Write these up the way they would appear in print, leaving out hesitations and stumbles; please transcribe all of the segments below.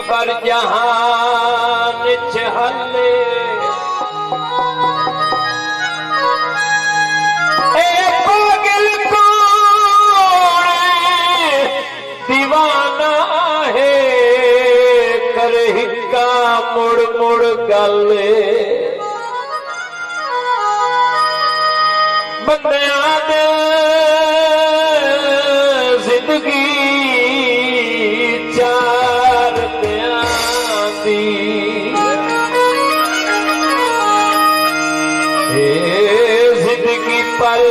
खबर जहान चहले पागल कौन दीवाना है कर हिक्का मुड़ मुड़ गले बंदियां ने जिंदगी चार दी जिंदगी पल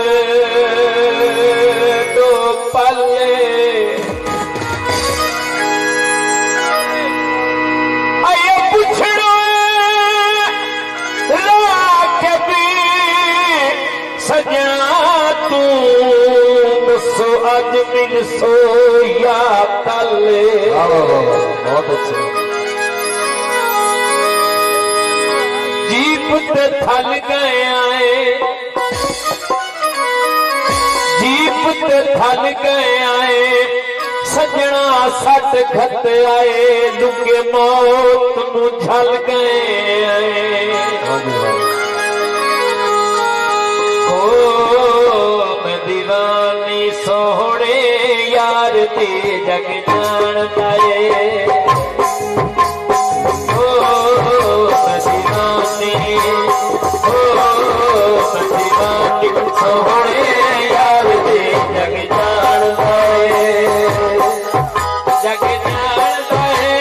दो पले आयो पुछड़ो राख भी सजना तू दसो अज मिल सो या तले। बहुत अच्छा। जीप ते थल गए आए जीप ते थल गए आए सजना सट खत आए लुके मौत नू झल गए आए। ओ मैं दीवानी सोहणे यार ते जग जानदा ए सोहणे यार दे जग जानदा है जग जानदा है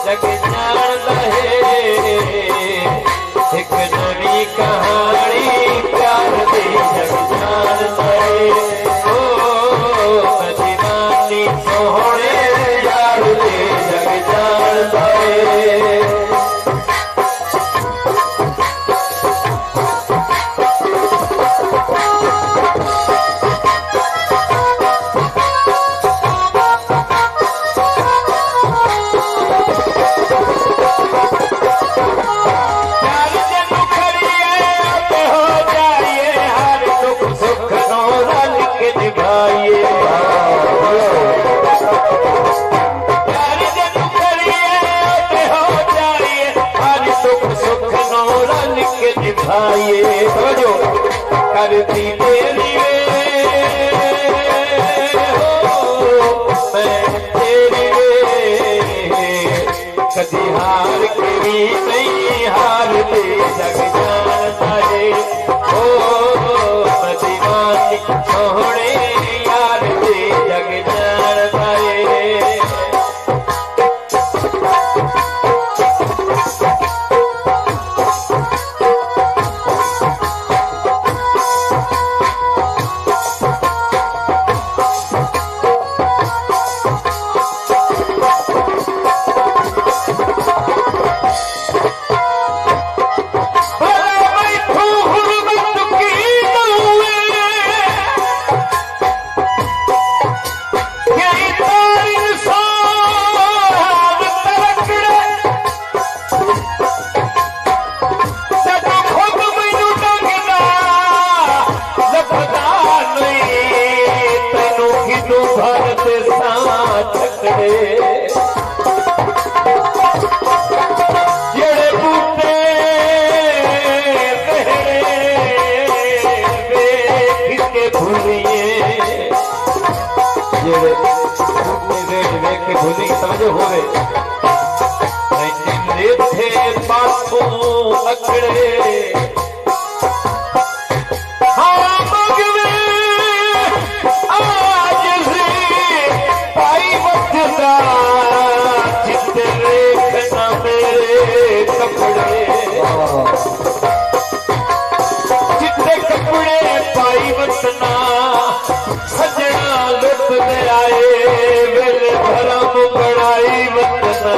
जग जानदा है एक नवी कहानी प्यार दे जग जानदा है। ओ दीवानी सोहणे यार दे जग जानदा है। करती तेरी वे मैं तेरी वे कदी हार के भी नहीं हार दे जग जानदा है। ओ दीवानी सोहणे यार दे जग जानदा है। समझो हो गए थे बातों अकड़े हाँ मगवे आज से पाई वक्ता जिते रेखना मेरे कपड़े जिते कपड़े पाई वतना सजना लुट ले आए वेले भरम बड़ाई वतना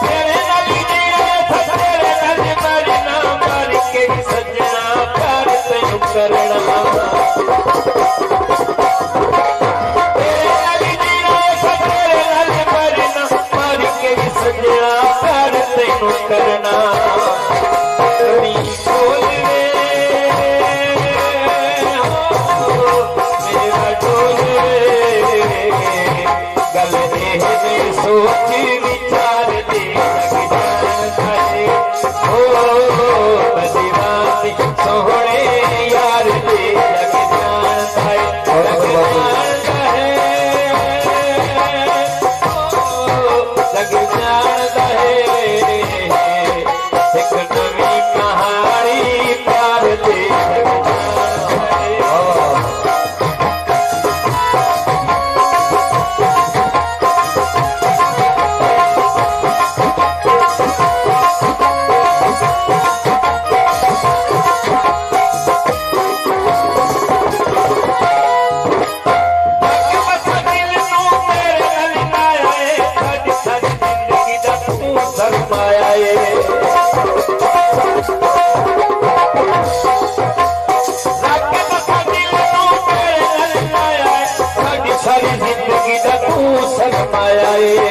तेरे नली तेरे नली मरना मर के सजना प्यार तेनु करना तेरे नली मरना मर के सजना प्यार तेनु तेनू करना कभी बोल वे मेरा डोल गल ने सोच विचार दे लग जाता है बदीवानी सोहने यार दे लग जाता है लग जाता है लग जाता है एक नवी कहानी प्यार दे लग जाता है सारी जिंदगी दा तू सरमाया है